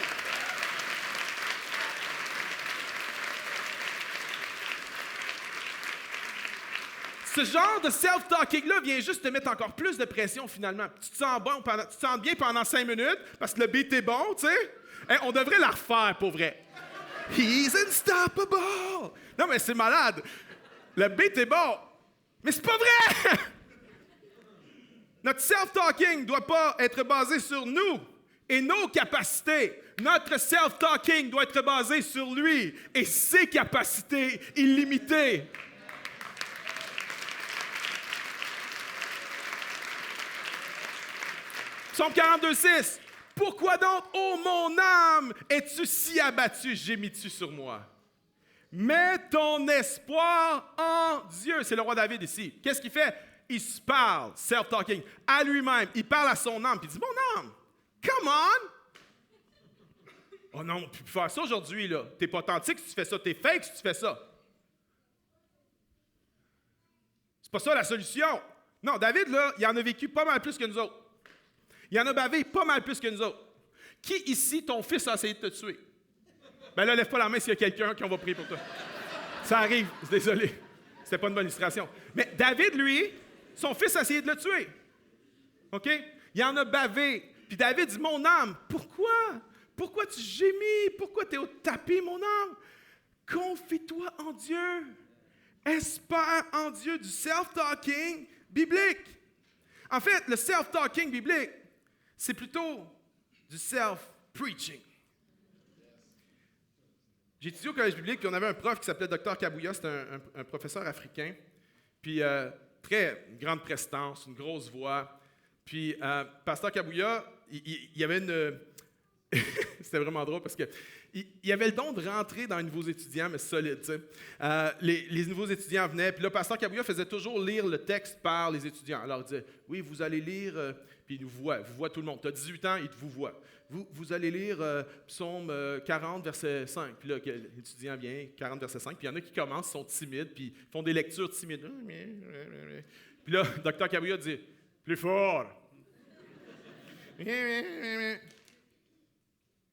Ce genre de self-talking-là vient juste te mettre encore plus de pression, finalement. Tu te sens bien pendant 5 minutes parce que le beat est bon, tu sais. Hey, on devrait la refaire, pour vrai. He's unstoppable. Non, mais c'est malade. Le beat est bon, mais c'est pas vrai. Notre self-talking ne doit pas être basé sur nous et nos capacités. Notre self-talking doit être basé sur lui et ses capacités illimitées. Psaume 42:6. Pourquoi donc, ô mon âme, es-tu si abattu, gémis-tu sur moi? Mets ton espoir en Dieu. C'est le roi David ici. Qu'est-ce qu'il fait? Il se parle, self-talking, à lui-même. Il parle à son âme, puis il dit, mon âme, come on! Oh non, on peut plus faire ça aujourd'hui, là. T'es pas authentique si tu fais ça, t'es fake si tu fais ça. C'est pas ça la solution. Non, David, là, il en a vécu pas mal plus que nous autres. Il en a bavé pas mal plus que nous autres. Qui ici, ton fils a essayé de te tuer? Ben là, lève pas la main s'il y a quelqu'un qui on va prier pour toi. Ça arrive, désolé. C'était pas une bonne illustration. Mais David, lui, son fils a essayé de le tuer. OK? Il en a bavé. Puis David dit, mon âme, pourquoi? Pourquoi tu gémis? Pourquoi tu es au tapis, mon âme? Confie-toi en Dieu. Espère en Dieu, du self-talking biblique. En fait, le self-talking biblique, c'est plutôt du self-preaching. J'ai étudié au collège biblique, puis on avait un prof qui s'appelait Dr Kabouya, c'était un professeur africain, puis très grande prestance, une grosse voix. Puis Pasteur Kabouya, il y avait une... C'était vraiment drôle parce que il avait le don de rentrer dans les nouveaux étudiants, mais solide, tu sais. Les nouveaux étudiants venaient, puis là, Pasteur Kabouya faisait toujours lire le texte par les étudiants. Alors, il disait, oui, vous allez lire, puis il nous voit, vous voit tout le monde. Tu as 18 ans, il vous voit. Vous allez lire Psaume 40, verset 5. Puis là, l'étudiant vient, 40, verset 5, puis il y en a qui commencent, sont timides, puis font des lectures timides. Puis là, Dr Kabouya dit, plus fort.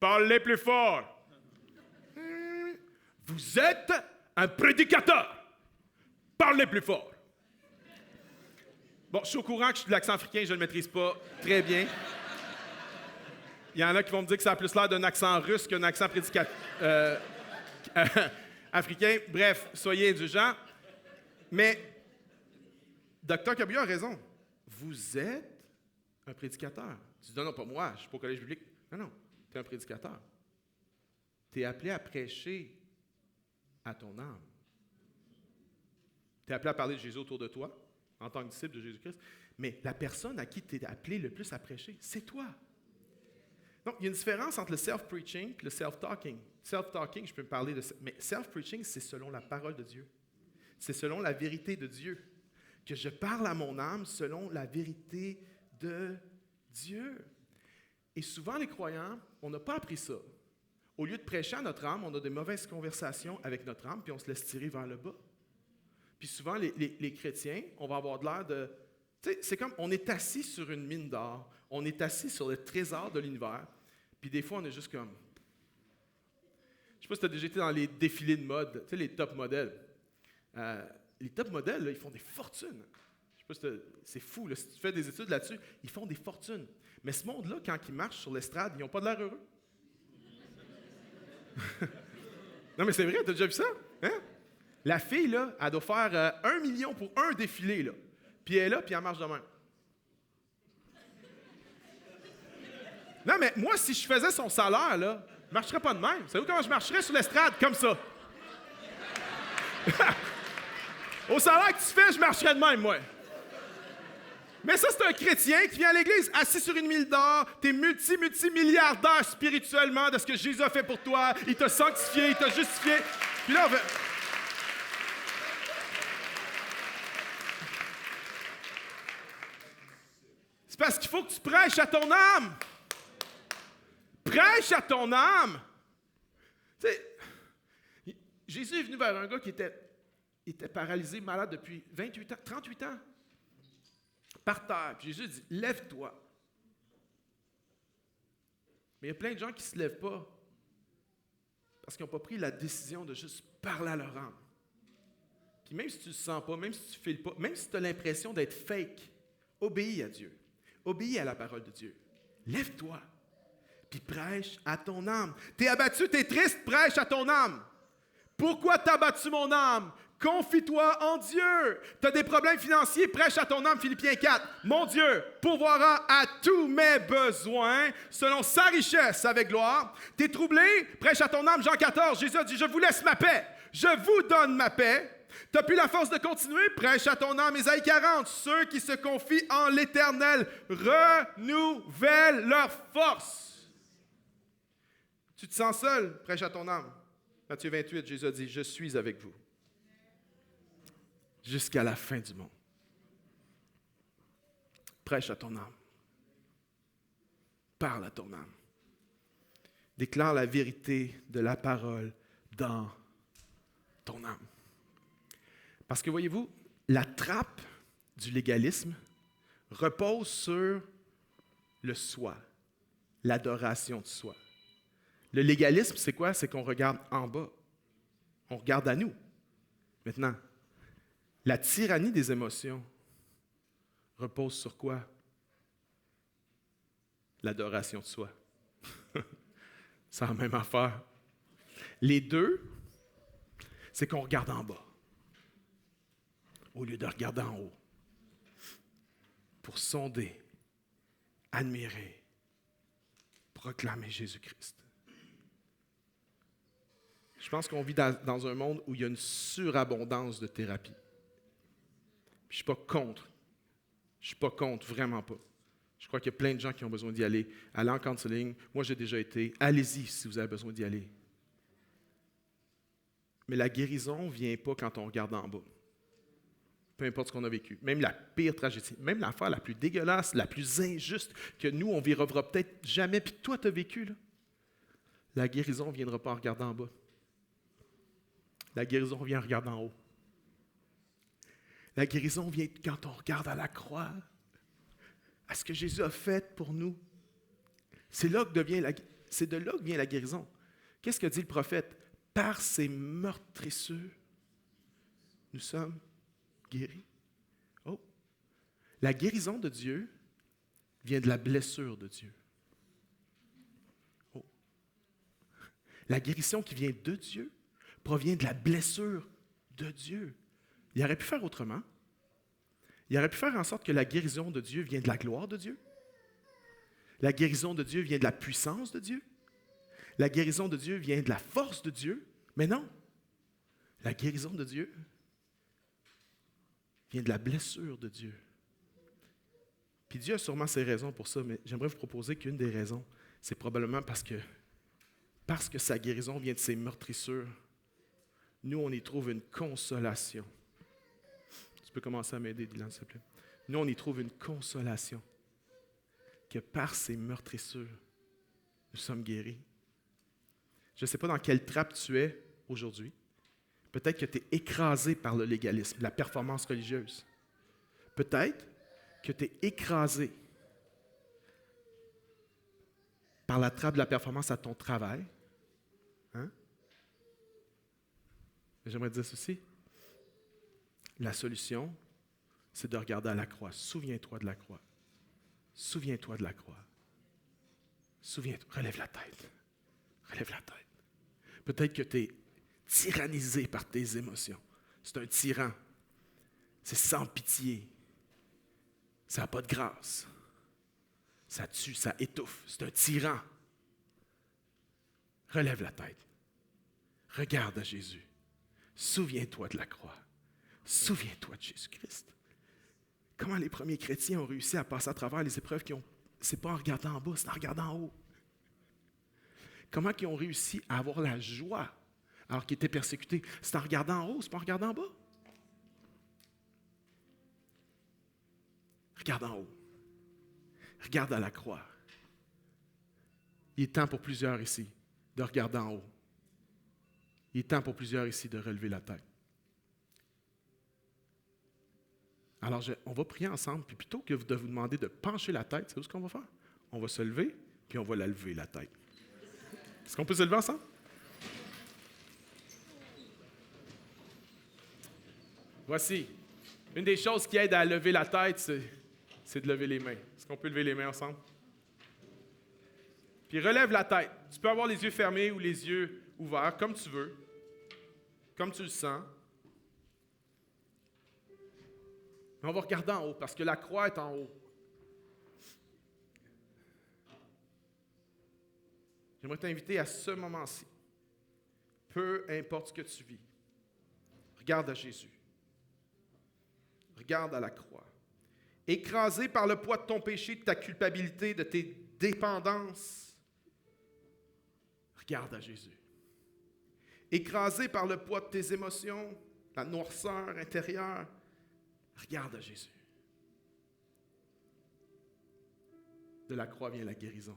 Parlez plus fort. Vous êtes un prédicateur. Parlez plus fort. Bon, je suis au courant que je suis de l'accent africain, je ne le maîtrise pas très bien. Il y en a qui vont me dire que ça a plus l'air d'un accent russe qu'un accent prédicateur africain. Bref, soyez indulgents. Mais Dr Kabouya a raison. Vous êtes un prédicateur. Tu dis, non, pas moi, je ne suis pas au collège biblique. Non. Tu es un prédicateur. Tu es appelé à prêcher à ton âme. Tu es appelé à parler de Jésus autour de toi, en tant que disciple de Jésus-Christ, mais la personne à qui tu es appelé le plus à prêcher, c'est toi. Donc, il y a une différence entre le self-preaching et le self-talking. Self-talking, je peux me parler de ça, mais self-preaching, c'est selon la parole de Dieu. C'est selon la vérité de Dieu. Que je parle à mon âme selon la vérité de Dieu. Et souvent, les croyants, on n'a pas appris ça. Au lieu de prêcher à notre âme, on a des mauvaises conversations avec notre âme, puis on se laisse tirer vers le bas. Puis souvent, les chrétiens, on va avoir de l'air de... Tu sais, c'est comme, on est assis sur une mine d'or, on est assis sur le trésor de l'univers, puis des fois, on est juste comme... Je ne sais pas si tu as déjà été dans les défilés de mode, tu sais, les top modèles. Les top modèles, là, ils font des fortunes. Je sais pas si c'est fou, là, si tu fais des études là-dessus, ils font des fortunes. Mais ce monde-là, quand ils marchent sur l'estrade, ils n'ont pas de l'air heureux. Non, mais c'est vrai, tu as déjà vu ça? Hein? La fille, là, elle doit faire 1 million pour un défilé, là. Puis elle est là, puis elle marche de même. Non, mais moi, si je faisais son salaire, là, je ne marcherais pas de même. Savez-vous comment je marcherais sur l'estrade? Comme ça. Au salaire que tu fais, je marcherais de même, moi. Mais ça, c'est un chrétien qui vient à l'église, assis sur une mine d'or. T'es multimilliardaire spirituellement de ce que Jésus a fait pour toi. Il t'a sanctifié, il t'a justifié. Puis là, on fait... C'est parce qu'il faut que tu prêches à ton âme. Prêche à ton âme. Tu sais, Jésus est venu vers un gars qui était paralysé, malade depuis 28 ans, 38 ans. Par terre. Puis Jésus dit, lève-toi. Mais il y a plein de gens qui ne se lèvent pas parce qu'ils n'ont pas pris la décision de juste parler à leur âme. Puis même si tu ne le sens pas, même si tu ne files pas, même si tu as l'impression d'être fake, obéis à Dieu. Obéis à la parole de Dieu. Lève-toi. Puis prêche à ton âme. T'es abattu, t'es triste, prêche à ton âme. Pourquoi t'as abattu mon âme? Confie-toi en Dieu. Tu as des problèmes financiers, prêche à ton âme, Philippiens 4. Mon Dieu pourvoira à tous mes besoins selon sa richesse avec gloire. Tu es troublé, prêche à ton âme, Jean 14. Jésus a dit, je vous laisse ma paix. Je vous donne ma paix. Tu n'as plus la force de continuer, prêche à ton âme, Ésaïe 40. Ceux qui se confient en l'Éternel renouvellent leur force. Tu te sens seul, prêche à ton âme. Matthieu 28, Jésus a dit, je suis avec vous jusqu'à la fin du monde. Prêche à ton âme. Parle à ton âme. Déclare la vérité de la parole dans ton âme. Parce que voyez-vous, la trappe du légalisme repose sur le soi, l'adoration de soi. Le légalisme, c'est quoi? C'est qu'on regarde en bas. On regarde à nous. Maintenant, la tyrannie des émotions repose sur quoi? L'adoration de soi. C'est la même affaire. Les deux, c'est qu'on regarde en bas au lieu de regarder en haut pour sonder, admirer, proclamer Jésus-Christ. Je pense qu'on vit dans un monde où il y a une surabondance de thérapie. Je ne suis pas contre. Je ne suis pas contre, vraiment pas. Je crois qu'il y a plein de gens qui ont besoin d'y aller. Allez en counseling. Moi, j'ai déjà été. Allez-y si vous avez besoin d'y aller. Mais la guérison ne vient pas quand on regarde en bas. Peu importe ce qu'on a vécu. Même la pire tragédie, même l'affaire la plus dégueulasse, la plus injuste que nous, on ne vivra peut-être jamais, puis toi, tu as vécu, là. La guérison ne viendra pas en regardant en bas. La guérison vient en regardant en haut. La guérison vient quand on regarde à la croix, à ce que Jésus a fait pour nous. C'est de là que vient la guérison. Qu'est-ce que dit le prophète? Par ses meurtrissures, nous sommes guéris. Oh! La guérison de Dieu vient de la blessure de Dieu. Oh! La guérison qui vient de Dieu provient de la blessure de Dieu. Il aurait pu faire autrement. Il aurait pu faire en sorte que la guérison de Dieu vienne de la gloire de Dieu. La guérison de Dieu vient de la puissance de Dieu. La guérison de Dieu vient de la force de Dieu. Mais non. La guérison de Dieu vient de la blessure de Dieu. Puis Dieu a sûrement ses raisons pour ça, mais j'aimerais vous proposer qu'une des raisons, c'est probablement parce que sa guérison vient de ses meurtrissures. Nous, on y trouve une consolation. Tu peux commencer à m'aider, Dylan, s'il te plaît. Nous, on y trouve une consolation. Que par ses meurtrissures, nous sommes guéris. Je ne sais pas dans quelle trappe tu es aujourd'hui. Peut-être que tu es écrasé par le légalisme, la performance religieuse. Peut-être que tu es écrasé par la trappe de la performance à ton travail. Hein? J'aimerais dire ceci. La solution, c'est de regarder à la croix. Souviens-toi de la croix. Souviens-toi de la croix. Souviens-toi. Relève la tête. Relève la tête. Peut-être que tu es tyrannisé par tes émotions. C'est un tyran. C'est sans pitié. Ça n'a pas de grâce. Ça tue, ça étouffe. C'est un tyran. Relève la tête. Regarde à Jésus. Souviens-toi de la croix. Souviens-toi de Jésus-Christ. Comment les premiers chrétiens ont réussi à passer à travers les épreuves c'est pas en regardant en bas, c'est en regardant en haut. Comment ils ont réussi à avoir la joie alors qu'ils étaient persécutés? C'est en regardant en haut, c'est pas en regardant en bas. Regarde en haut. Regarde à la croix. Il est temps pour plusieurs ici de regarder en haut. Il est temps pour plusieurs ici de relever la tête. Alors, on va prier ensemble, puis plutôt que de vous demander de pencher la tête, c'est ce qu'on va faire? On va se lever, puis on va la lever, la tête. Est-ce qu'on peut se lever ensemble? Voici, une des choses qui aide à lever la tête, c'est de lever les mains. Est-ce qu'on peut lever les mains ensemble? Puis relève la tête. Tu peux avoir les yeux fermés ou les yeux ouverts, comme tu veux, comme tu le sens. Mais on va regarder en haut, parce que la croix est en haut. J'aimerais t'inviter à ce moment-ci. Peu importe ce que tu vis, regarde à Jésus. Regarde à la croix. Écrasé par le poids de ton péché, de ta culpabilité, de tes dépendances, regarde à Jésus. Écrasé par le poids de tes émotions, la noirceur intérieure, regarde à Jésus. De la croix vient la guérison.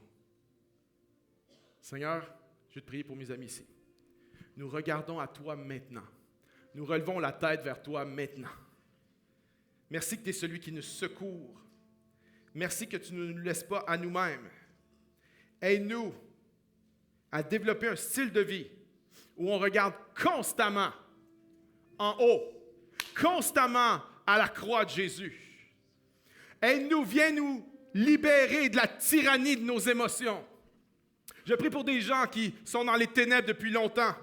Seigneur, je vais te prier pour mes amis ici. Nous regardons à toi maintenant. Nous relevons la tête vers toi maintenant. Merci que tu es celui qui nous secourt. Merci que tu ne nous laisses pas à nous-mêmes. Aide-nous à développer un style de vie où on regarde constamment en haut, constamment à la croix de Jésus. Aide-nous, viens nous libérer de la tyrannie de nos émotions. Je prie pour des gens qui sont dans les ténèbres depuis longtemps.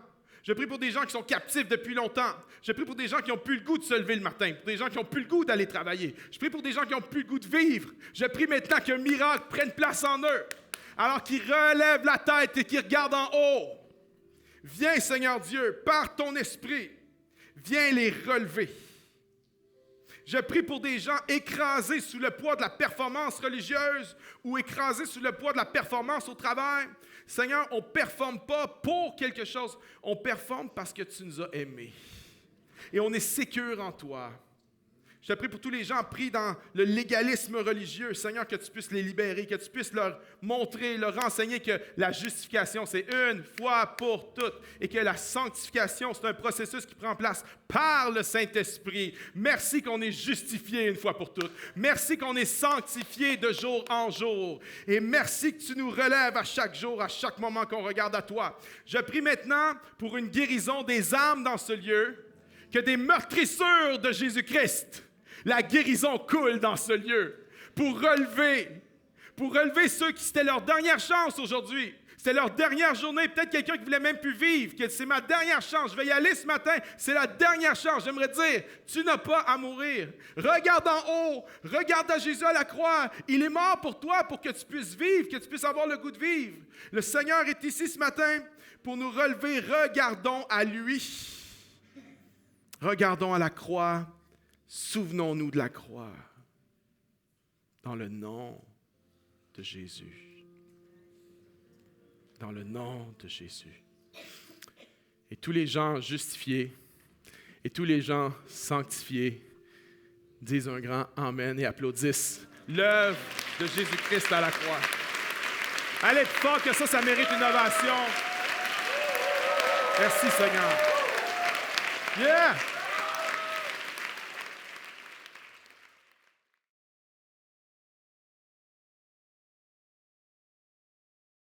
Je prie pour des gens qui sont captifs depuis longtemps. Je prie pour des gens qui n'ont plus le goût de se lever le matin, pour des gens qui n'ont plus le goût d'aller travailler. Je prie pour des gens qui n'ont plus le goût de vivre. Je prie maintenant qu'un miracle prenne place en eux, alors qu'ils relèvent la tête et qu'ils regardent en haut. Viens, Seigneur Dieu, par ton esprit, viens les relever. Je prie pour des gens écrasés sous le poids de la performance religieuse ou écrasés sous le poids de la performance au travail. Seigneur, on ne performe pas pour quelque chose. On performe parce que tu nous as aimés. Et on est sécure en toi. Je te prie pour tous les gens pris dans le légalisme religieux, Seigneur, que tu puisses les libérer, que tu puisses leur montrer, leur enseigner que la justification, c'est une fois pour toutes et que la sanctification, c'est un processus qui prend place par le Saint-Esprit. Merci qu'on est justifié une fois pour toutes. Merci qu'on est sanctifié de jour en jour. Et merci que tu nous relèves à chaque jour, à chaque moment qu'on regarde à toi. Je prie maintenant pour une guérison des âmes dans ce lieu, que des meurtrissures de Jésus-Christ, la guérison coule dans ce lieu pour relever ceux qui c'était leur dernière chance aujourd'hui. C'était leur dernière journée. Peut-être quelqu'un qui voulait même plus vivre, que c'est ma dernière chance. Je vais y aller ce matin. C'est la dernière chance. J'aimerais dire, tu n'as pas à mourir. Regarde en haut. Regarde à Jésus à la croix. Il est mort pour toi, pour que tu puisses vivre, que tu puisses avoir le goût de vivre. Le Seigneur est ici ce matin pour nous relever. Regardons à lui. Regardons à la croix. Souvenons-nous de la croix, dans le nom de Jésus. Dans le nom de Jésus. Et tous les gens justifiés et tous les gens sanctifiés disent un grand Amen et applaudissent l'œuvre de Jésus-Christ à la croix. Allez plus fort que ça mérite une ovation. Merci Seigneur. Yeah!